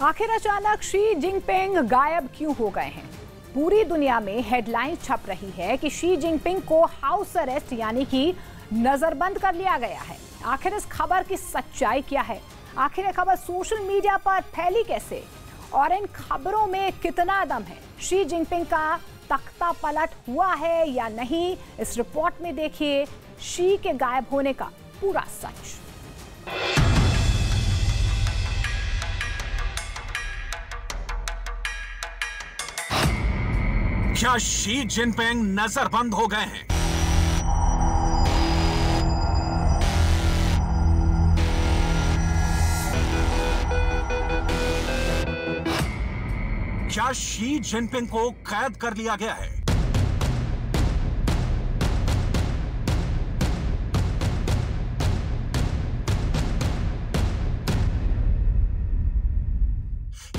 आखिर अचानक Xi Jinping गायब क्यों हो गए हैं? पूरी दुनिया में हेडलाइन छप रही है कि शी जिनपिंग को हाउस अरेस्ट यानी कि नजरबंद कर लिया गया है। आखिर इस खबर की सच्चाई क्या है? आखिर ये खबर सोशल मीडिया पर फैली कैसे और इन खबरों में कितना दम है? शी जिनपिंग का तख्ता पलट हुआ है या नहीं? इस रिपोर्ट में देखिए शी के गायब होने का पूरा सच। क्या शी जिनपिंग नजरबंद हो गए हैं? क्या शी जिनपिंग को कैद कर लिया गया है?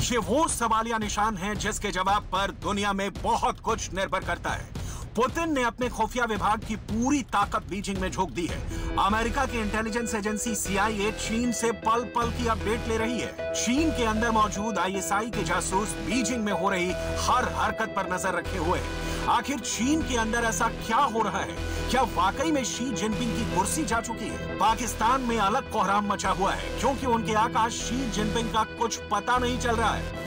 ये वो सवालिया निशान है जिसके जवाब पर दुनिया में बहुत कुछ निर्भर करता है। पुतिन ने अपने खुफिया विभाग की पूरी ताकत बीजिंग में झोंक दी है। अमेरिका की इंटेलिजेंस एजेंसी CIA चीन से पल पल की अपडेट ले रही है। चीन के अंदर मौजूद ISI के जासूस बीजिंग में हो रही हर हरकत पर नजर रखे हुए हैं। आखिर चीन के अंदर ऐसा क्या हो रहा है? क्या वाकई में शी जिनपिंग की कुर्सी जा चुकी है? पाकिस्तान में अलग कोहराम मचा हुआ है क्योंकि उनके आकाश शी जिनपिंग का कुछ पता नहीं चल रहा है।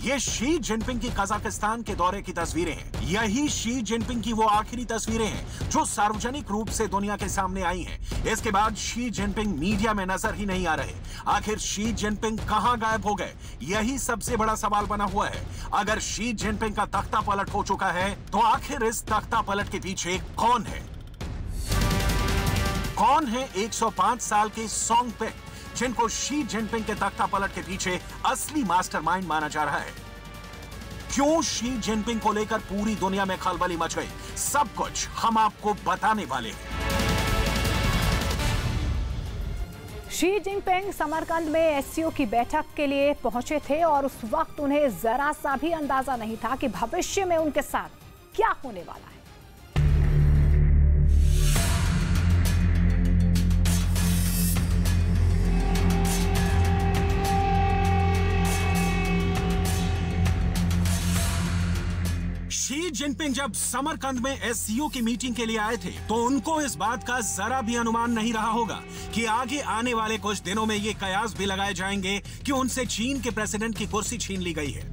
ये शी जिनपिंग की कजाकिस्तान के दौरे की तस्वीरें हैं। यही शी जिनपिंग की वो आखिरी तस्वीरें हैं जो सार्वजनिक रूप से दुनिया के सामने आई हैं। इसके बाद शी जिनपिंग मीडिया में नजर ही नहीं आ रहे। आखिर शी जिनपिंग कहां गायब हो गए? यही सबसे बड़ा सवाल बना हुआ है। अगर शी जिनपिंग का तख्ता पलट हो चुका है तो आखिर इस तख्ता पलट के पीछे कौन है? कौन है 105 साल के सोंग पेंग, जिनको शी जिनपिंग के तख्ता पलट के पीछे असली मास्टरमाइंड माना जा रहा है? क्यों शी जिनपिंग को लेकर पूरी दुनिया में खलबली मच गई? सब कुछ हम आपको बताने वाले हैं। शी जिनपिंग समरकंद में SCO की बैठक के लिए पहुंचे थे और उस वक्त उन्हें जरा सा भी अंदाजा नहीं था कि भविष्य में उनके साथ क्या होने वाला है। शी जिनपिंग जब समरकंद में SCO की मीटिंग के लिए आए थे तो उनको इस बात का जरा भी अनुमान नहीं रहा होगा कि आगे आने वाले कुछ दिनों में ये कयास भी लगाए जाएंगे कि उनसे चीन के प्रेसिडेंट की कुर्सी छीन ली गई है।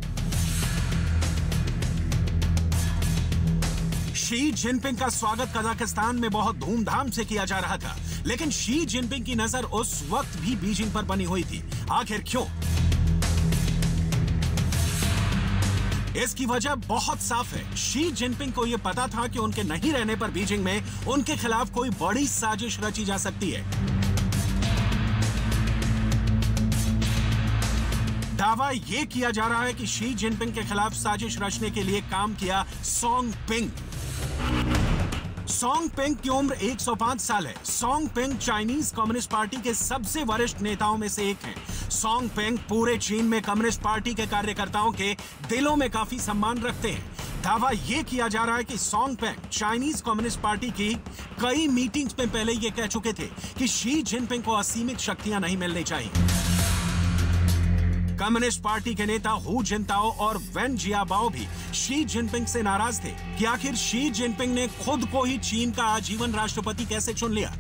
शी जिनपिंग का स्वागत कजाकिस्तान में बहुत धूमधाम से किया जा रहा था, लेकिन शी जिनपिंग की नजर उस वक्त भी बीजिंग पर बनी हुई थी। आखिर क्यों? इसकी वजह बहुत साफ है। शी जिनपिंग को यह पता था कि उनके नहीं रहने पर बीजिंग में उनके खिलाफ कोई बड़ी साजिश रची जा सकती है। दावा यह किया जा रहा है कि शी जिनपिंग के खिलाफ साजिश रचने के लिए काम किया सोंग पेंग। सोंग पेंग की उम्र 105 साल है। सोंग पेंग चाइनीज कम्युनिस्ट पार्टी के सबसे वरिष्ठ नेताओं में से एक हैं। सोंग पेंग पूरे चीन में कम्युनिस्ट पार्टी के कार्यकर्ताओं के दिलों में काफी सम्मान रखते हैं। दावा यह किया जा रहा है कि सोंग पेंग चाइनीज कम्युनिस्ट पार्टी की कई मीटिंग्स में पहले यह कह चुके थे कि शी जिनपिंग को असीमित शक्तियां नहीं मिलनी चाहिए। कम्युनिस्ट पार्टी के नेता हू जिनताओ और वेन जियाबाओ भी शी जिनपिंग से नाराज थे कि आखिर शी जिनपिंग ने खुद को ही चीन का आजीवन राष्ट्रपति कैसे चुन लिया।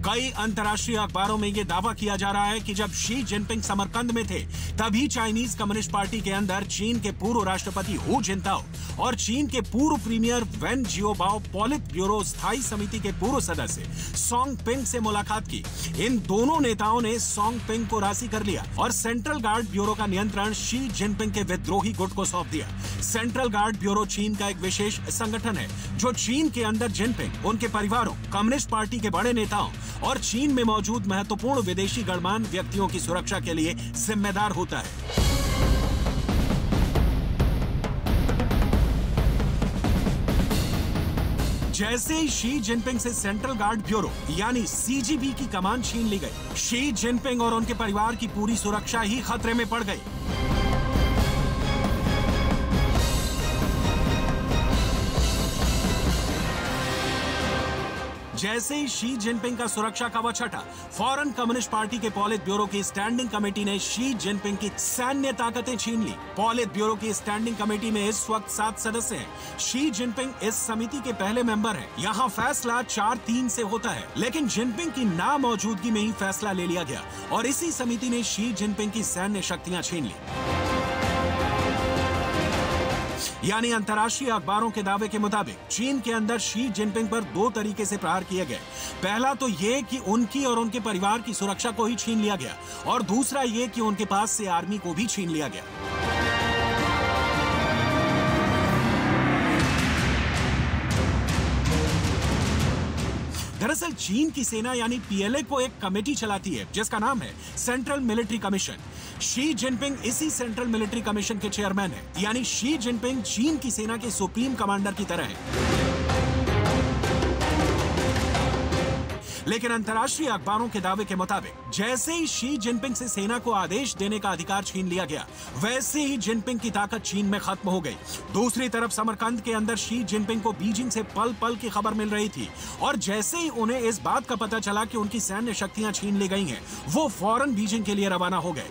कई अंतर्राष्ट्रीय अखबारों में यह दावा किया जा रहा है कि जब शी जिनपिंग समरकंद में थे तभी चाइनीज कम्युनिस्ट पार्टी के अंदर चीन के पूर्व राष्ट्रपति हू जिनताओ और चीन के पूर्व प्रीमियर वेन जियाबाओ पॉलिट ब्यूरो स्थायी समिति के पूर्व सदस्य सोंग पेंग से मुलाकात की। इन दोनों नेताओं ने सोंग पेंग को राजी कर लिया और सेंट्रल गार्ड ब्यूरो का नियंत्रण शी जिनपिंग के विद्रोही गुट को सौंप दिया। सेंट्रल गार्ड ब्यूरो चीन का एक विशेष संगठन है जो चीन के अंदर जिनपिंग, उनके परिवारों, कम्युनिस्ट पार्टी के बड़े नेताओं और चीन में मौजूद महत्वपूर्ण विदेशी गणमान्य व्यक्तियों की सुरक्षा के लिए जिम्मेदार होता है। जैसे ही शी जिनपिंग से सेंट्रल गार्ड ब्यूरो यानी CGB की कमान छीन ली गई, शी जिनपिंग और उनके परिवार की पूरी सुरक्षा ही खतरे में पड़ गई। जैसे ही शी जिनपिंग का सुरक्षा कवच हटा, फौरन कम्युनिस्ट पार्टी के पॉलिट ब्यूरो की स्टैंडिंग कमेटी ने शी जिनपिंग की सैन्य ताकतें छीन ली। पॉलिट ब्यूरो की स्टैंडिंग कमेटी में इस वक्त 7 सदस्य हैं। शी जिनपिंग इस समिति के पहले मेंबर हैं। यहाँ फैसला 4-3 से होता है, लेकिन जिनपिंग की नामौजूदगी में ही फैसला ले लिया गया और इसी समिति ने शी जिनपिंग की सैन्य शक्तियां छीन ली। यानी अंतर्राष्ट्रीय अखबारों के दावे के मुताबिक चीन के अंदर शी जिनपिंग पर 2 तरीके से प्रहार किए गए। पहला तो ये कि उनकी और उनके परिवार की सुरक्षा को ही छीन लिया गया और दूसरा ये कि उनके पास से आर्मी को भी छीन लिया गया। दरअसल चीन की सेना यानी पीएलए को एक कमेटी चलाती है जिसका नाम है central military commission. Xi Jinping इसी सेंट्रल मिलिट्री कमीशन के चेयरमैन है। यानी शी जिनपिंग चीन की सेना के सुप्रीम कमांडर की तरह है। लेकिन अंतर्राष्ट्रीय अखबारों के दावे के मुताबिक जैसे ही शी जिनपिंग से सेना को आदेश देने का अधिकार छीन लिया गया, वैसे ही जिनपिंग की ताकत चीन में खत्म हो गई। दूसरी तरफ समरकंद के अंदर शी जिनपिंग को बीजिंग से पल पल की खबर मिल रही थी और जैसे ही उन्हें इस बात का पता चला कि उनकी सैन्य शक्तियां छीन ली गई हैं, वो फौरन बीजिंग के लिए रवाना हो गए।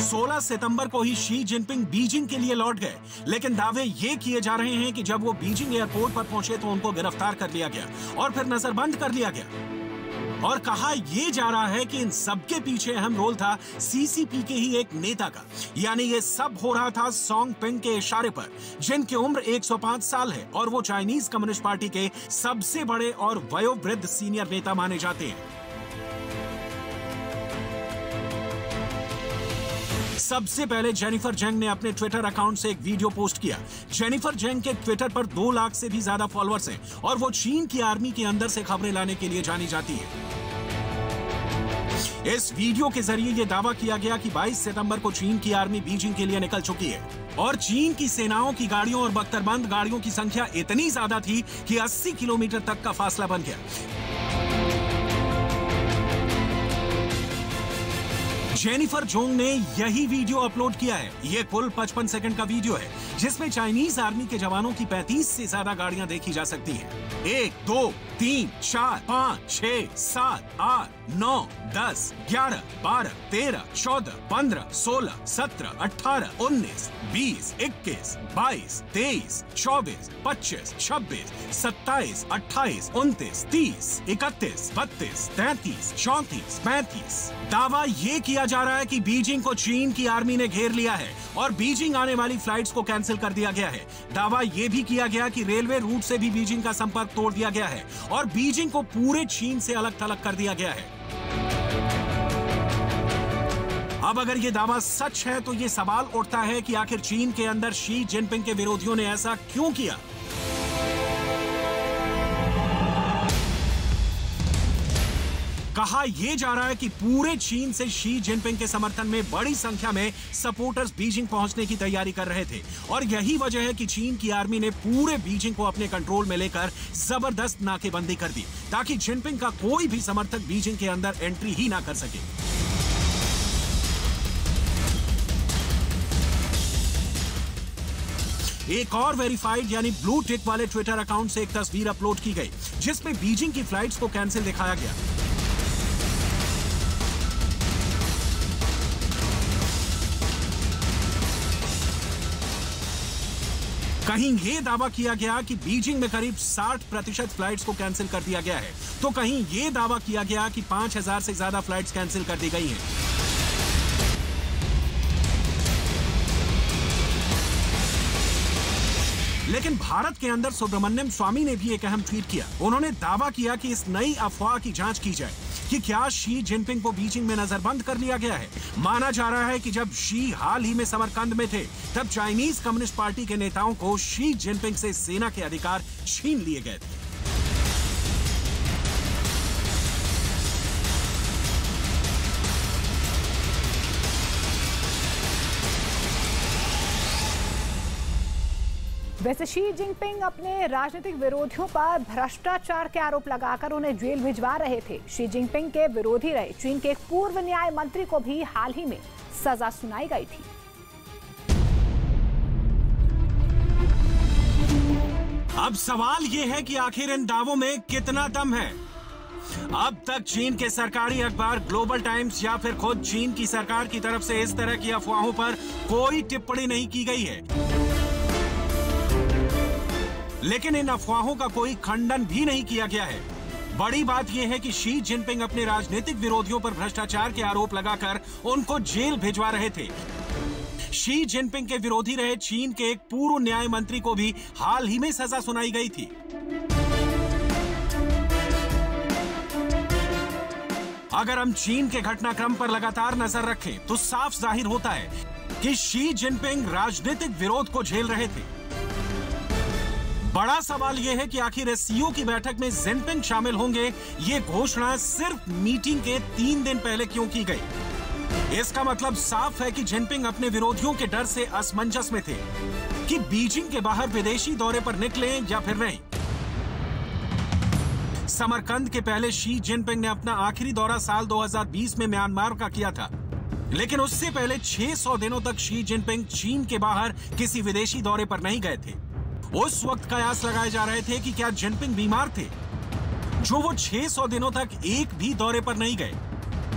16 सितंबर को ही शी जिनपिंग बीजिंग के लिए लौट गए, लेकिन दावे ये किए जा रहे हैं कि जब वो बीजिंग एयरपोर्ट पर पहुंचे तो उनको गिरफ्तार कर लिया गया और फिर नजरबंद कर लिया गया। और कहा यह जा रहा है कि इन सबके पीछे अहम रोल था सीसीपी के ही एक नेता का। यानी ये सब हो रहा था सोंग पिंग के इशारे पर, जिनकी उम्र 105 साल है और वो चाइनीज कम्युनिस्ट पार्टी के सबसे बड़े और वयोवृद्ध सीनियर नेता माने जाते हैं। सबसे पहले जेनिफर जेंग ने अपने ट्विटर अकाउंट से एक वीडियो पोस्ट किया। जेनिफर जेंग के ट्विटर पर 2 लाख से भी ज्यादा फॉलोअर्स हैं और वो चीन की आर्मी के अंदर से खबरें लाने के लिए जानी जाती है। इस वीडियो के जरिए यह दावा किया गया कि 22 सितंबर को चीन की आर्मी बीजिंग के लिए निकल चुकी है और चीन की सेनाओं की गाड़ियों और बख्तरबंद गाड़ियों की संख्या इतनी ज्यादा थी कि 80 किलोमीटर तक का फासला बन गया। जेनिफर जोंग ने यही वीडियो अपलोड किया है। यह कुल 55 सेकंड का वीडियो है जिसमें चाइनीज आर्मी के जवानों की 35 से ज्यादा गाड़ियां देखी जा सकती हैं। 1, 2, 3, 4, 5, 6, 7, 8, 9, 10, 11, 12, 13, 14, 15, 16, 17, 18, 19, 20, 21, 22, 23, 24, 25, 26, 27, 28, 29, 30, 31, 32, 33, 34, 35। दावा ये किया जा रहा है कि बीजिंग को चीन की आर्मी ने घेर लिया है और बीजिंग आने वाली फ्लाइट्स को कैंसिल कर दिया गया है। दावा ये भी किया गया कि रेलवे रूट से भी बीजिंग का संपर्क तोड़ दिया गया है और बीजिंग को पूरे चीन से अलग थलग कर दिया गया है। अब अगर ये दावा सच है तो ये सवाल उठता है कि आखिर चीन के अंदर शी जिनपिंग के विरोधियों ने ऐसा क्यों किया। कहा यह जा रहा है कि पूरे चीन से शी जिनपिंग के समर्थन में बड़ी संख्या में सपोर्टर्स बीजिंग पहुंचने की तैयारी कर रहे थे और यही वजह है कि चीन की आर्मी ने पूरे बीजिंग को अपने कंट्रोल में लेकर जबरदस्त नाकेबंदी कर दी ताकि जिनपिंग का कोई भी समर्थक बीजिंग के अंदर एंट्री ही ना कर सके। एक और वेरीफाइड यानी ब्लू टिक वाले ट्विटर अकाउंट से एक तस्वीर अपलोड की गई जिसमें बीजिंग की फ्लाइट्स को कैंसिल दिखाया गया। कहीं यह दावा किया गया कि बीजिंग में करीब 60% फ्लाइट्स को कैंसिल कर दिया गया है, तो कहीं यह दावा किया गया कि 5000 से ज्यादा फ्लाइट्स कैंसिल कर दी गई हैं। लेकिन भारत के अंदर सुब्रमण्यम स्वामी ने भी एक अहम ट्वीट किया। उन्होंने दावा किया कि इस नई अफवाह की जांच की जाए कि क्या शी जिनपिंग को बीजिंग में नजरबंद कर लिया गया है। माना जा रहा है कि जब शी हाल ही में समरकंद में थे तब चाइनीज कम्युनिस्ट पार्टी के नेताओं को शी जिनपिंग से सेना के अधिकार छीन लिए गए थे। वैसे शी जिनपिंग अपने राजनीतिक विरोधियों पर भ्रष्टाचार के आरोप लगाकर उन्हें जेल भिजवा रहे थे। शी जिनपिंग के विरोधी रहे चीन के एक पूर्व न्याय मंत्री को भी हाल ही में सजा सुनाई गई थी। अब सवाल ये है कि आखिर इन दावों में कितना दम है। अब तक चीन के सरकारी अखबार ग्लोबल टाइम्स या फिर खुद चीन की सरकार की तरफ से इस तरह की अफवाहों पर कोई टिप्पणी नहीं की गई है, लेकिन इन अफवाहों का कोई खंडन भी नहीं किया गया है। बड़ी बात यह है कि शी जिनपिंग अपने राजनीतिक विरोधियों पर भ्रष्टाचार के आरोप लगाकर उनको जेल भिजवा रहे थे। शी जिनपिंग के विरोधी रहे चीन के एक पूर्व न्याय मंत्री को भी हाल ही में सजा सुनाई गई थी। अगर हम चीन के घटनाक्रम पर लगातार नजर रखें तो साफ जाहिर होता है कि शी जिनपिंग राजनीतिक विरोध को झेल रहे थे। बड़ा सवाल यह है कि आखिर एससीओ की बैठक में जिनपिंग शामिल होंगे, ये घोषणा सिर्फ मीटिंग के 3 दिन पहले क्यों की गई। इसका मतलब साफ है कि जिनपिंग अपने विरोधियों के डर से असमंजस में थे कि बीजिंग के बाहर विदेशी दौरे पर निकले या फिर नहीं। समरकंद के पहले शी जिनपिंग ने अपना आखिरी दौरा साल 2020 में म्यांमार का किया था, लेकिन उससे पहले 600 दिनों तक शी जिनपिंग चीन के बाहर किसी विदेशी दौरे पर नहीं गए थे। उस वक्त कयास लगाए जा रहे थे कि क्या जिनपिंग बीमार थे, जो वो 600 दिनों तक एक भी दौरे पर नहीं गए।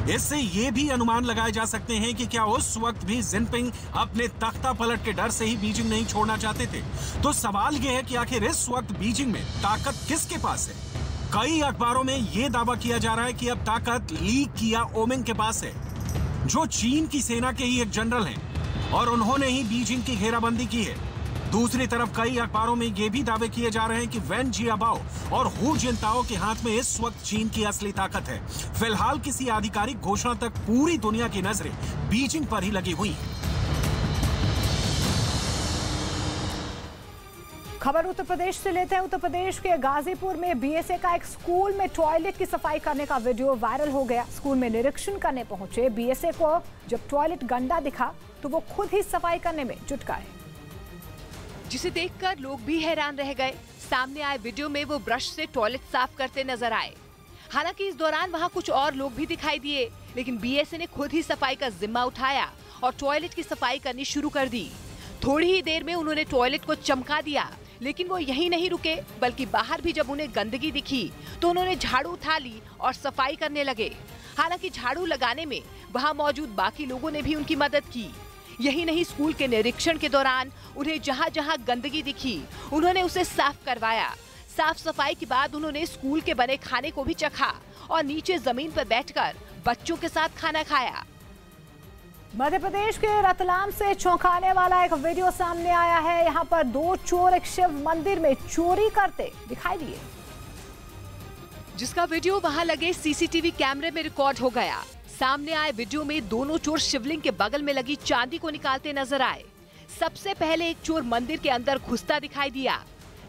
इससे ये भी अनुमान लगाए जा सकते हैं कि क्या उस वक्त भी जिनपिंग अपने तख्ता पलट के डर से ही बीजिंग नहीं छोड़ना चाहते थे। तो सवाल यह है कि आखिर इस वक्त बीजिंग में ताकत किसके पास है। कई अखबारों में यह दावा किया जा रहा है कि अब ताकत ली किया ओमिंग के पास है, जो चीन की सेना के ही एक जनरल हैं और उन्होंने ही बीजिंग की घेराबंदी की है। दूसरी तरफ कई अखबारों में ये भी दावे किए जा रहे हैं कि वेन जियाबाओ और हू जिनताओ के हाथ में इस वक्त चीन की असली ताकत है। फिलहाल किसी आधिकारिक घोषणा तक पूरी दुनिया की नजरें बीजिंग पर ही लगी हुई हैं। खबर उत्तर प्रदेश से लेते हैं। उत्तर प्रदेश के गाजीपुर में बीएसए का एक स्कूल में टॉयलेट की सफाई करने का वीडियो वायरल हो गया। स्कूल में निरीक्षण करने पहुंचे बीएसए को जब टॉयलेट गंदा दिखा तो वो खुद ही सफाई करने में जुट गए, जिसे देखकर लोग भी हैरान रह गए। सामने आए वीडियो में वो ब्रश से टॉयलेट साफ करते नजर आए। हालांकि इस दौरान वहां कुछ और लोग भी दिखाई दिए, लेकिन बीएसए ने खुद ही सफाई का जिम्मा उठाया और टॉयलेट की सफाई करनी शुरू कर दी। थोड़ी ही देर में उन्होंने टॉयलेट को चमका दिया, लेकिन वो यहीं नहीं रुके, बल्कि बाहर भी जब उन्हें गंदगी दिखी तो उन्होंने झाड़ू उठा ली और सफाई करने लगे। हालांकि झाड़ू लगाने में वहां मौजूद बाकी लोगों ने भी उनकी मदद की। यही नहीं, स्कूल के निरीक्षण के दौरान उन्हें जहां जहां गंदगी दिखी उन्होंने उसे साफ करवाया। साफ सफाई के बाद उन्होंने स्कूल के बने खाने को भी चखा और नीचे जमीन पर बैठकर बच्चों के साथ खाना खाया। मध्य प्रदेश के रतलाम से चौंकाने वाला एक वीडियो सामने आया है। यहाँ पर 2 चोर एक शिव मंदिर में चोरी करते दिखाई दिए, जिसका वीडियो वहां लगे सीसीटीवी कैमरे में रिकॉर्ड हो गया। सामने आए वीडियो में दोनों चोर शिवलिंग के बगल में लगी चांदी को निकालते नजर आए। सबसे पहले एक चोर मंदिर के अंदर घुसता दिखाई दिया।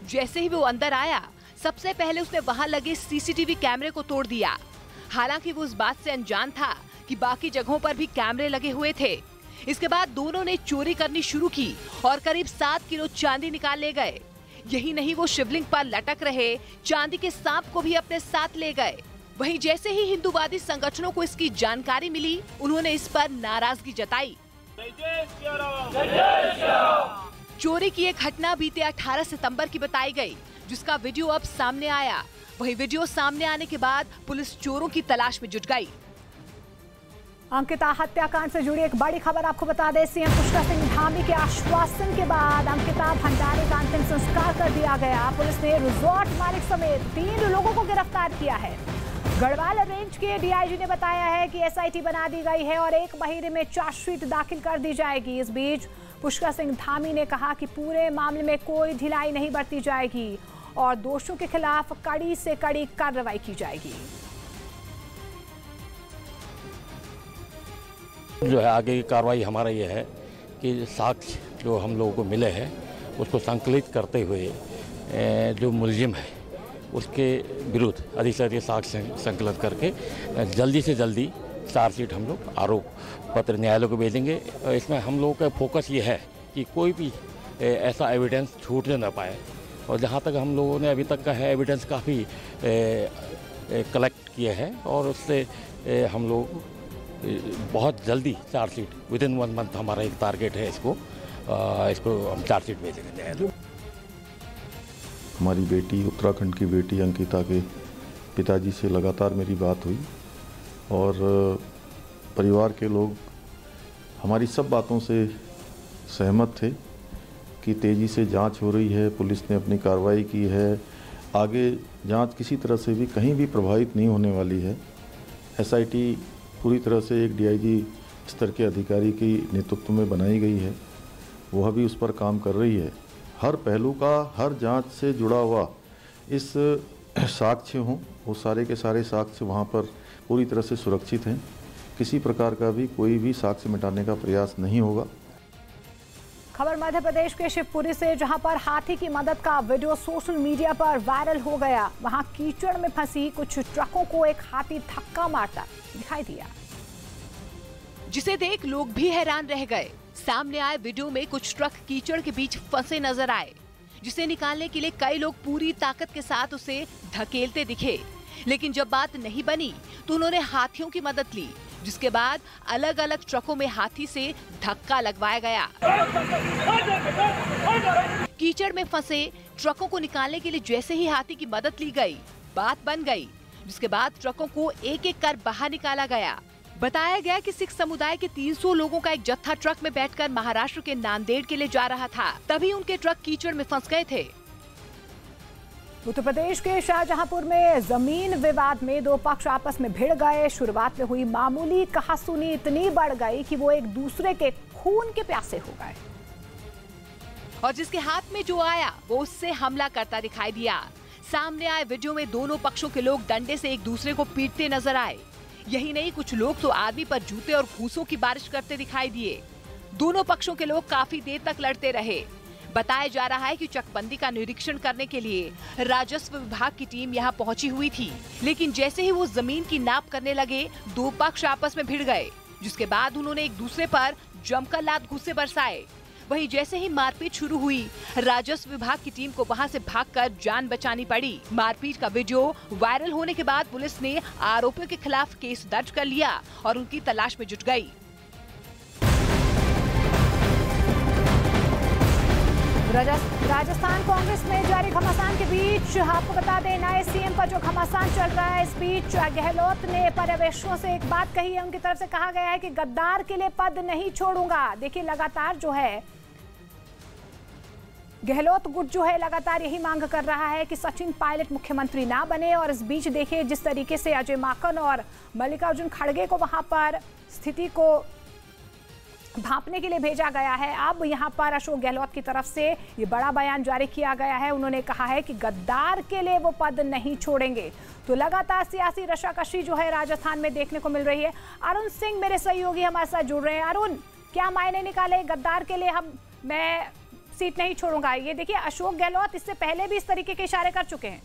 जैसे ही वो अंदर आया, सबसे पहले उसने वहां लगे सीसीटीवी कैमरे को तोड़ दिया। हालांकि वो उस बात से अनजान था कि बाकी जगहों पर भी कैमरे लगे हुए थे। इसके बाद दोनों ने चोरी करनी शुरू की और करीब 7 किलो चांदी निकाल ले गए। यही नहीं, वो शिवलिंग पर लटक रहे चांदी के सांप को भी अपने साथ ले गए। वहीं जैसे ही हिंदूवादी संगठनों को इसकी जानकारी मिली, उन्होंने इस पर नाराजगी जताई। चोरी की एक घटना बीते 18 सितंबर की बताई गई, जिसका वीडियो अब सामने आया। वही वीडियो सामने आने के बाद पुलिस चोरों की तलाश में जुट गई। अंकिता हत्याकांड से जुड़ी एक बड़ी खबर आपको बता दें। सीएम पुष्कर सिंह धामी के आश्वासन के बाद अंकिता भंडारी का अंतिम संस्कार कर दिया गया। पुलिस ने रिजॉर्ट मालिक समेत 3 लोगों को गिरफ्तार किया है। गढ़वाल रेंज के डीआईजी ने बताया है कि एसआईटी बना दी गई है और 1 महीने में चार्जशीट दाखिल कर दी जाएगी। इस बीच पुष्कर सिंह धामी ने कहा कि पूरे मामले में कोई ढिलाई नहीं बरती जाएगी और दोषियों के खिलाफ कड़ी से कड़ी कार्रवाई की जाएगी। जो है आगे की कार्रवाई हमारा ये है कि साक्ष्य जो हम लोगों को मिले हैं उसको संकलित करते हुए जो मुलजिम है उसके विरुद्ध अधिक से अधिक साक्ष्य संकलित करके जल्दी से जल्दी चार्जशीट हम लोग आरोप पत्र न्यायालय को भेजेंगे। इसमें हम लोगों का फोकस ये है कि कोई भी ऐसा एविडेंस छूटने न पाए और जहाँ तक हम लोगों ने अभी तक का है एविडेंस काफ़ी कलेक्ट किए हैं और उससे हम लोग बहुत जल्दी चार्जशीट विदिन 1 मंथ हमारा एक टारगेट है। इसको हम चार्जशीट भेजेंगे। हमारी बेटी, उत्तराखंड की बेटी अंकिता के पिताजी से लगातार मेरी बात हुई और परिवार के लोग हमारी सब बातों से सहमत थे कि तेज़ी से जांच हो रही है, पुलिस ने अपनी कार्रवाई की है, आगे जांच किसी तरह से भी कहीं भी प्रभावित नहीं होने वाली है। एसआईटी पूरी तरह से एक डीआईजी स्तर के अधिकारी की नेतृत्व में बनाई गई है, वह भी उस पर काम कर रही है। हर पहलू का, हर जांच से जुड़ा हुआ इस साक्ष्य हों, वो सारे के सारे साक्ष्य वहाँ पर पूरी तरह से सुरक्षित हैं। किसी प्रकार का भी कोई भी साक्ष्य मिटाने का प्रयास नहीं होगा। खबर मध्य प्रदेश के शिवपुरी से, जहां पर हाथी की मदद का वीडियो सोशल मीडिया पर वायरल हो गया। वहां कीचड़ में फंसी कुछ ट्रकों को एक हाथी धक्का मारता दिखाई दिया, जिसे देख लोग भी हैरान रह गए। सामने आए वीडियो में कुछ ट्रक कीचड़ के बीच फंसे नजर आए, जिसे निकालने के लिए कई लोग पूरी ताकत के साथ उसे धकेलते दिखे। लेकिन जब बात नहीं बनी तो उन्होंने हाथियों की मदद ली, जिसके बाद अलग अलग ट्रकों में हाथी से धक्का लगवाया गया। कीचड़ में फंसे ट्रकों को निकालने के लिए जैसे ही हाथी की मदद ली गई, बात बन गई, जिसके बाद ट्रकों को एक एक कर बाहर निकाला गया। बताया गया कि सिख समुदाय के 300 लोगों का एक जत्था ट्रक में बैठकर महाराष्ट्र के नांदेड़ के लिए जा रहा था, तभी उनके ट्रक कीचड़ में फंस गए थे। उत्तर प्रदेश के शाहजहांपुर में जमीन विवाद में दो पक्ष आपस में भिड़ गए। शुरुआत में हुई मामूली कहासुनी इतनी बढ़ गई कि वो एक दूसरे के खून के प्यासे हो गए, और जिसके हाथ में जो आया वो उससे हमला करता दिखाई दिया। सामने आए वीडियो में दोनों पक्षों के लोग डंडे से एक दूसरे को पीटते नजर आए। यही नहीं, कुछ लोग तो आदमी पर जूते और घूंसों की बारिश करते दिखाई दिए। दोनों पक्षों के लोग काफी देर तक लड़ते रहे। बताया जा रहा है कि चकबंदी का निरीक्षण करने के लिए राजस्व विभाग की टीम यहां पहुंची हुई थी, लेकिन जैसे ही वो जमीन की नाप करने लगे, दो पक्ष आपस में भिड़ गए, जिसके बाद उन्होंने एक दूसरे पर जमकर लात घूंसे बरसाए। वहीं जैसे ही मारपीट शुरू हुई, राजस्व विभाग की टीम को वहां से भागकर जान बचानी पड़ी। मारपीट का वीडियो वायरल होने के बाद पुलिस ने आरोपियों के खिलाफ केस दर्ज कर लिया और उनकी तलाश में जुट गई। राजस्थान कांग्रेस में जारी घमासान के बीच आपको बता दें, नए सीएम पर जो घमासान चल रहा है, इस बीच गहलोत ने पर्यवेक्षकों से एक बात कही है। उनकी तरफ से कहा गया है कि गद्दार के लिए पद नहीं छोड़ूंगा। देखिए, लगातार जो है गहलोत गुट जो है लगातार यही मांग कर रहा है कि सचिन पायलट मुख्यमंत्री ना बने। और इस बीच देखिए जिस तरीके से अजय माकन और मल्लिकार्जुन खड़गे को वहां पर स्थिति को भांपने के लिए भेजा गया है। अब यहां पर अशोक गहलोत की तरफ से ये बड़ा बयान जारी किया गया है। उन्होंने कहा है कि गद्दार के लिए वो पद नहीं छोड़ेंगे। तो लगातार सियासी रशाकशी जो है राजस्थान में देखने को मिल रही है। अरुण सिंह मेरे सहयोगी हमारे साथ जुड़ रहे हैं। अरुण, क्या मायने निकाले गद्दार के लिए मैं सीट नहीं छोड़ूंगा? ये देखिए, अशोक गहलोत इससे पहले भी इस तरीके के इशारे कर चुके हैं।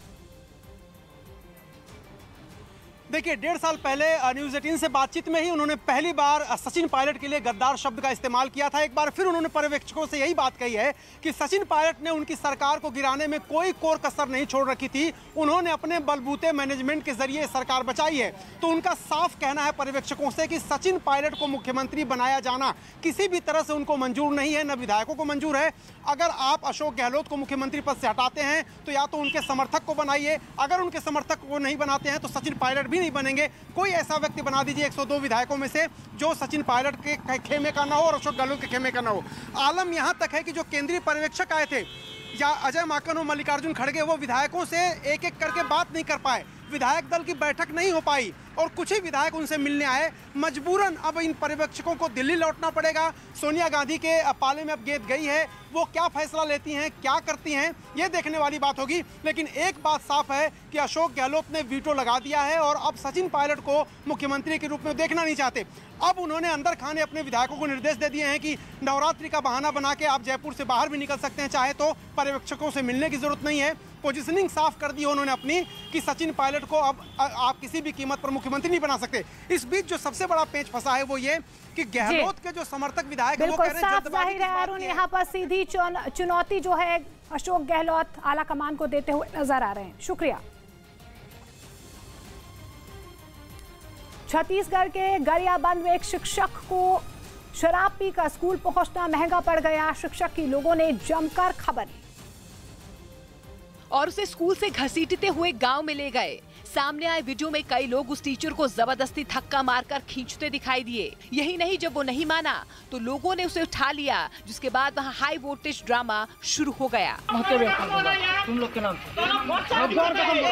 देखिए, 1.5 साल पहले न्यूज़ 18 से बातचीत में ही उन्होंने पहली बार सचिन पायलट के लिए गद्दार शब्द का इस्तेमाल किया था। एक बार फिर उन्होंने पर्यवेक्षकों से यही बात कही है कि सचिन पायलट ने उनकी सरकार को गिराने में कोई कोर कसर नहीं छोड़ रखी थी। उन्होंने अपने बलबूते मैनेजमेंट के जरिए सरकार बचाई है। तो उनका साफ कहना है पर्यवेक्षकों से कि सचिन पायलट को मुख्यमंत्री बनाया जाना किसी भी तरह से उनको मंजूर नहीं है, न विधायकों को मंजूर है। अगर आप अशोक गहलोत को मुख्यमंत्री पद से हटाते हैं तो या तो उनके समर्थक को बनाइए, अगर उनके समर्थक को नहीं बनाते हैं तो सचिन पायलट भी नहीं बनेंगे। कोई ऐसा व्यक्ति बना दीजिए 102 विधायकों में से जो सचिन पायलट के खेमे का ना हो और अशोक गहलोत के खेमे का ना हो। आलम यहां तक है कि जो केंद्रीय पर्यवेक्षक आए थे, या अजय माकन और मल्लिकार्जुन खड़गे, वो विधायकों से एक एक करके बात नहीं कर पाए। विधायक दल की बैठक नहीं हो पाई और कुछ ही विधायक उनसे मिलने आए। मजबूरन अब इन पर्यवेक्षकों को दिल्ली लौटना पड़ेगा। सोनिया गांधी के पाले में अब गेंद गई है, वो क्या फैसला लेती हैं, क्या करती हैं, ये देखने वाली बात होगी। लेकिन एक बात साफ है कि अशोक गहलोत ने वीटो लगा दिया है और अब सचिन पायलट को मुख्यमंत्री के रूप में देखना नहीं चाहते। अब उन्होंने अंदर खाने अपने विधायकों को निर्देश दे दिए हैं कि नवरात्रि का बहाना बना के आप जयपुर से बाहर भी निकल सकते हैं, चाहे तो पर्यवेक्षकों से मिलने की जरूरत नहीं है। पोजीशनिंग साफ कर दी है उन्होंने अपनी कि सचिन पायलट को अब आप किसी भी कीमत पर मुख्यमंत्री नहीं बना सकते। इस बीच जो सबसे बड़ा पेच फंसा है वो ये कि गहलोत के जो समर्थक विधायक हैं वो कह रहे हैं जल्दबाजी की बात है। यहाँ पर सीधी चुनौती जो है अशोक गहलोत आला कमान को देते हुए नजर आ रहे हैं। शुक्रिया। छत्तीसगढ़ के गरियाबंद में एक शिक्षक को शराब पीकर स्कूल पहुंचना महंगा पड़ गया। शिक्षक की लोगों ने जमकर खबर ली। और उसे स्कूल से घसीटते हुए गांव में ले गए। सामने आए वीडियो में कई लोग उस टीचर को जबरदस्ती धक्का मारकर खींचते दिखाई दिए। यही नहीं, जब वो नहीं माना तो लोगों ने उसे उठा लिया, जिसके बाद वहां हाई वोल्टेज ड्रामा शुरू हो गया। तुम लोग के नाम से।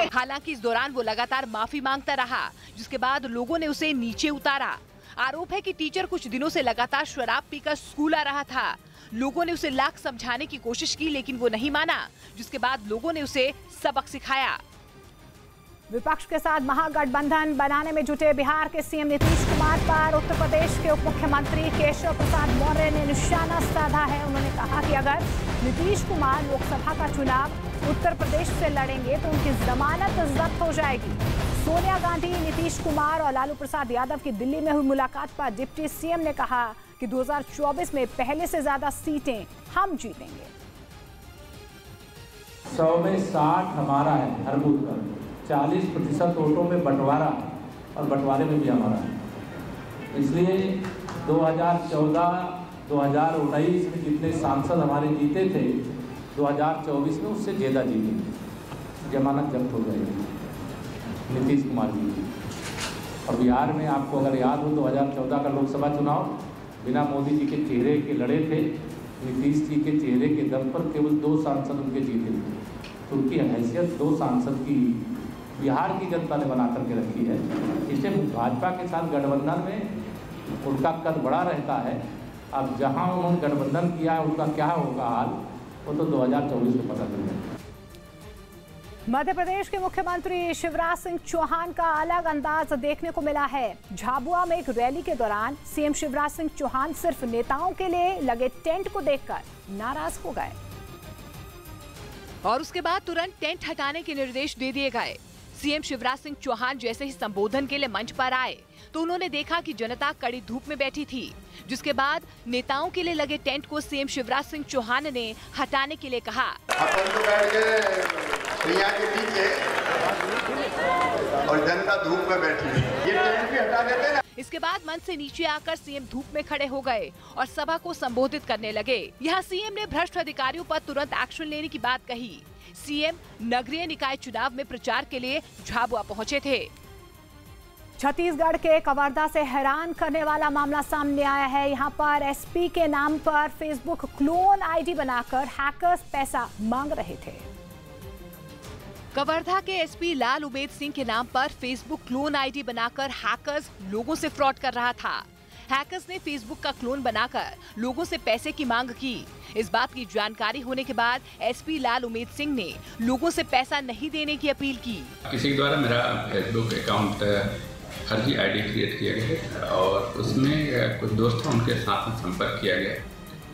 हालांकि इस दौरान वो लगातार माफी मांगता रहा, जिसके बाद लोगों ने उसे नीचे उतारा। आरोप है कि टीचर कुछ दिनों से लगातार शराब पीकर स्कूल आ रहा था। लोगों ने उसे लाख समझाने की कोशिश की, लेकिन वो नहीं माना, जिसके बाद लोगों ने उसे सबक सिखाया। विपक्ष के साथ महागठबंधन बनाने में जुटे बिहार के सीएम नीतीश कुमार पर उत्तर प्रदेश के उप मुख्यमंत्री केशव प्रसाद मौर्य ने निशाना साधा है। उन्होंने कहा कि अगर नीतीश कुमार लोकसभा का चुनाव उत्तर प्रदेश से लड़ेंगे तो उनकी जमानत जब्त हो जाएगी। सोनिया गांधी, नीतीश कुमार और लालू प्रसाद यादव की दिल्ली में हुई मुलाकात पर डिप्टी सीएम ने कहा कि 2024 में पहले से ज्यादा सीटें हम जीतेंगे। 100 में 60 हमारा है हर बूथ का, 40% वोटों में बंटवारा और बंटवारे में भी हमारा है। इसलिए 2014-2019 में जितने सांसद हमारे जीते थे, 2024 में उससे ज़्यादा जीतेंगे। जमानत जब्त हो जाएगी नीतीश कुमार जी की। और बिहार में आपको अगर याद हो, 2014 का लोकसभा चुनाव बिना मोदी जी के चेहरे के लड़े थे। नीतीश जी के चेहरे के दम पर केवल 2 सांसद उनके जीते थे। तो उनकी हैसियत 2 सांसद की बिहार की जनता ने बना करके रखी है। इससे भाजपा के साथ गठबंधन में उनका कद बड़ा रहता है। अब जहां उन्होंने गठबंधन किया है उनका क्या होगा हाल, वो तो 2024 में पता चलेगा। मध्य प्रदेश के मुख्यमंत्री शिवराज सिंह चौहान का अलग अंदाज देखने को मिला है। झाबुआ में एक रैली के दौरान सीएम शिवराज सिंह चौहान सिर्फ नेताओं के लिए लगे टेंट को देखकर नाराज हो गए और उसके बाद तुरंत टेंट हटाने के निर्देश दे दिए गए। सीएम शिवराज सिंह चौहान जैसे ही संबोधन के लिए मंच पर आए तो उन्होंने देखा कि जनता कड़ी धूप में बैठी थी, जिसके बाद नेताओं के लिए लगे टेंट को सीएम शिवराज सिंह चौहान ने हटाने के लिए कहा। के पीछे और जनता धूप में बैठी है, ये टेंट भी हटा देते ना। इसके बाद मंच से नीचे आकर सीएम धूप में खड़े हो गए और सभा को संबोधित करने लगे। यहाँ सीएम ने भ्रष्ट अधिकारियों पर तुरंत एक्शन लेने की बात कही। सीएम नगरीय निकाय चुनाव में प्रचार के लिए झाबुआ पहुंचे थे। छत्तीसगढ़ के कवर्धा से हैरान करने वाला मामला सामने आया है। यहाँ पर एसपी के नाम पर फेसबुक क्लोन आईडी बनाकर हैकर्स पैसा मांग रहे थे। कवर्धा के एसपी लाल उमेद सिंह के नाम पर फेसबुक क्लोन आईडी बनाकर हैकर्स लोगों से फ्रॉड कर रहा था। हैकर्स ने फेसबुक का क्लोन बनाकर लोगों से पैसे की मांग की। इस बात की जानकारी होने के बाद एसपी लाल उमेद सिंह ने लोगों से पैसा नहीं देने की अपील की। किसी के द्वारा मेरा फेसबुक अकाउंट फर्जी आईडी क्रिएट किया गया और उसमें कुछ दोस्त उनके साथ में संपर्क किया गया,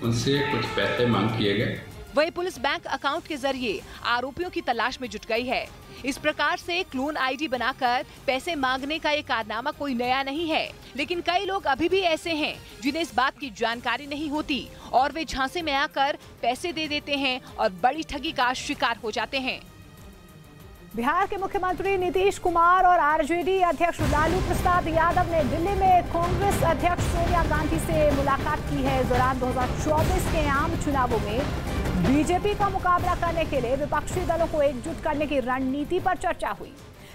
उनसे कुछ पैसे मांग किए गए। वही पुलिस बैंक अकाउंट के जरिए आरोपियों की तलाश में जुट गई है। इस प्रकार से क्लोन आईडी बनाकर पैसे मांगने का ये कारनामा कोई नया नहीं है, लेकिन कई लोग अभी भी ऐसे हैं जिन्हें इस बात की जानकारी नहीं होती और वे झांसे में आकर पैसे दे देते हैं और बड़ी ठगी का शिकार हो जाते हैं। बिहार के मुख्यमंत्री नीतीश कुमार और आरजेडी अध्यक्ष लालू प्रसाद यादव ने दिल्ली में कांग्रेस अध्यक्ष सोनिया गांधी से मुलाकात की है। इस दौरान 2024 के आम चुनावों में बीजेपी का मुकाबला करने के लिए विपक्षी दलों को एकजुट करने की रणनीति पर चर्चा हुई।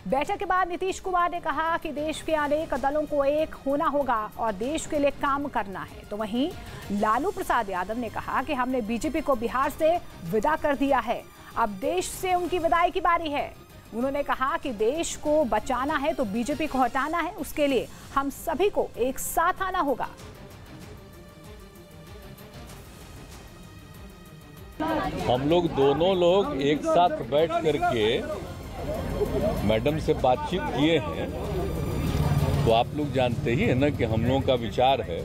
बैठक के बाद नीतीश कुमार ने कहा कि देश के अनेक दलों को एक होना होगा और देश के लिए काम करना है। तो वहीं लालू प्रसाद यादव ने कहा कि हमने बीजेपी को बिहार से विदा कर दिया है, अब देश से उनकी विदाई की बारी है। उन्होंने कहा कि देश को बचाना है तो बीजेपी को हटाना है, उसके लिए हम सभी को एक साथ आना होगा। हम लोग दोनों लोग एक साथ बैठ करके मैडम से बातचीत किए हैं, तो आप लोग जानते ही है ना कि हम लोगों का विचार है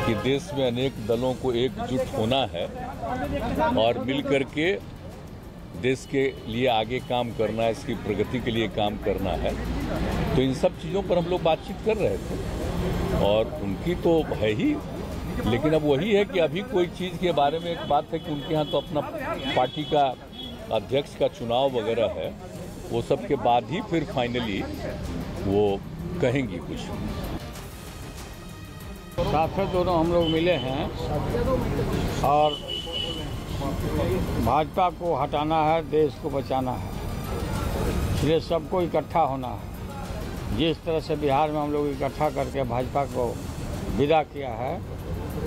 कि देश में अनेक दलों को एकजुट होना है और मिल करके देश के लिए आगे काम करना है, इसकी प्रगति के लिए काम करना है। तो इन सब चीज़ों पर हम लोग बातचीत कर रहे थे और उनकी तो है ही, लेकिन अब वही है कि अभी कोई चीज़ के बारे में एक बात है कि उनके यहाँ तो अपना पार्टी का अध्यक्ष का चुनाव वगैरह है, वो सब के बाद ही फिर फाइनली वो कहेंगी कुछ। साथ में दोनों हम लोग मिले हैं और भाजपा को हटाना है, देश को बचाना है, इसलिए सबको इकट्ठा होना है। जिस तरह से बिहार में हम लोग इकट्ठा करके भाजपा को विदा किया है,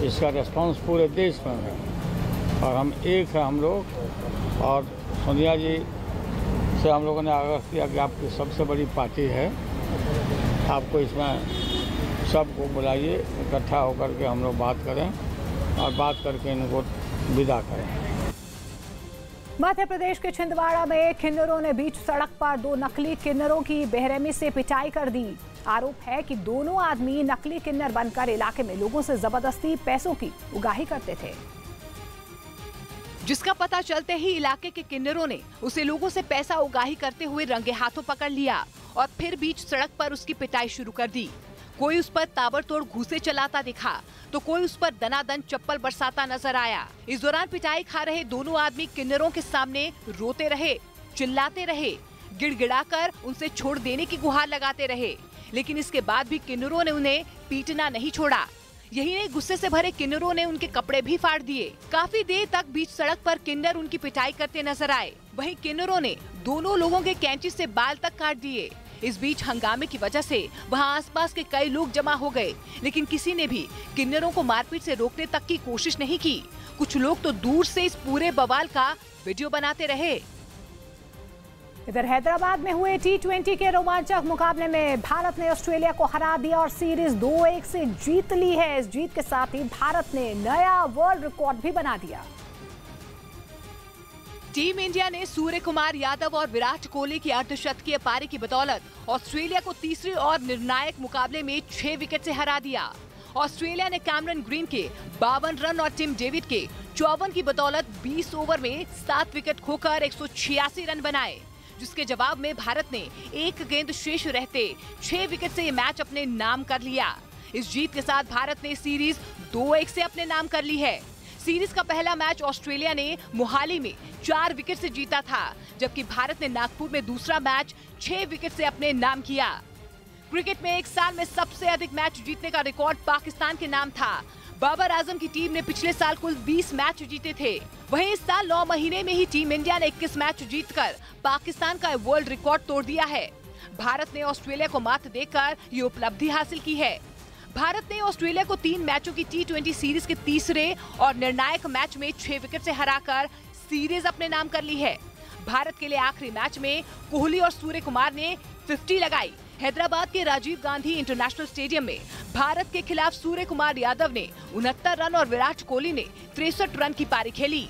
इसका रिस्पांस पूरे देश में है और हम एक है हम लोग। और सोनिया जी से हम लोगों ने आग्रह किया कि आपकी सबसे बड़ी पार्टी है, आपको इसमें सबको बुलाइए, इकट्ठा होकर के हम लोग बात करें और बात करके इनको विदा करें। मध्य प्रदेश के छिंदवाड़ा में किन्नरों ने बीच सड़क पर 2 नकली किन्नरों की बेरहमी से पिटाई कर दी। आरोप है कि दोनों आदमी नकली किन्नर बनकर इलाके में लोगों से जबरदस्ती पैसों की उगाही करते थे, जिसका पता चलते ही इलाके के किन्नरों ने उसे लोगों से पैसा उगाही करते हुए रंगे हाथों पकड़ लिया और फिर बीच सड़क पर उसकी पिटाई शुरू कर दी। कोई उस पर ताबड़तोड़ घूंसे चलाता दिखा तो कोई उस पर दनादन चप्पल बरसाता नजर आया। इस दौरान पिटाई खा रहे दोनों आदमी किन्नरों के सामने रोते रहे, चिल्लाते रहे, गिड़गिड़ाकर उनसे छोड़ देने की गुहार लगाते रहे, लेकिन इसके बाद भी किन्नरों ने उन्हें पीटना नहीं छोड़ा। यही नहीं, गुस्से से भरे किन्नरों ने उनके कपड़े भी फाड़ दिए। काफी देर तक बीच सड़क पर किन्नर उनकी पिटाई करते नजर आए। वहीं किन्नरों ने दोनों लोगों के कैंची से बाल तक काट दिए। इस बीच हंगामे की वजह से वहां आसपास के कई लोग जमा हो गए, लेकिन किसी ने भी किन्नरों को मारपीट से रोकने तक की कोशिश नहीं की। कुछ लोग तो दूर से इस पूरे बवाल का वीडियो बनाते रहे। इधर हैदराबाद में हुए T20 के रोमांचक मुकाबले में भारत ने ऑस्ट्रेलिया को हरा दिया और सीरीज 2-1 से जीत ली है। इस जीत के साथ ही भारत ने नया वर्ल्ड रिकॉर्ड भी बना दिया। टीम इंडिया ने सूर्य कुमार यादव और विराट कोहली की अर्धशतकीय पारी की बदौलत ऑस्ट्रेलिया को तीसरे और निर्णायक मुकाबले में 6 विकेट से हरा दिया। ऑस्ट्रेलिया ने कैमरन ग्रीन के 52 रन और टिम डेविड के 54 की बदौलत 20 ओवर में 7 विकेट खोकर 186 रन बनाए, जिसके जवाब में भारत ने एक गेंद शेष रहते 6 विकेट से ये मैच अपने नाम कर लिया। इस जीत के साथ भारत ने सीरीज 2-1 से अपने नाम कर ली है। सीरीज का पहला मैच ऑस्ट्रेलिया ने मोहाली में 4 विकेट से जीता था, जबकि भारत ने नागपुर में दूसरा मैच 6 विकेट से अपने नाम किया। क्रिकेट में एक साल में सबसे अधिक मैच जीतने का रिकॉर्ड पाकिस्तान के नाम था। बाबर आजम की टीम ने पिछले साल कुल 20 मैच जीते थे। वहीं इस साल 9 महीने में ही टीम इंडिया ने 21 मैच जीतकर पाकिस्तान का वर्ल्ड रिकॉर्ड तोड़ दिया है। भारत ने ऑस्ट्रेलिया को मात देकर ये उपलब्धि हासिल की है। भारत ने ऑस्ट्रेलिया को 3 मैचों की T20 सीरीज के तीसरे और निर्णायक मैच में 6 विकेट से हराकर सीरीज अपने नाम कर ली है। भारत के लिए आखिरी मैच में कोहली और सूर्य कुमार ने 50 लगाई। हैदराबाद के राजीव गांधी इंटरनेशनल स्टेडियम में भारत के खिलाफ सूर्य कुमार यादव ने 69 रन और विराट कोहली ने 63 रन की पारी खेली।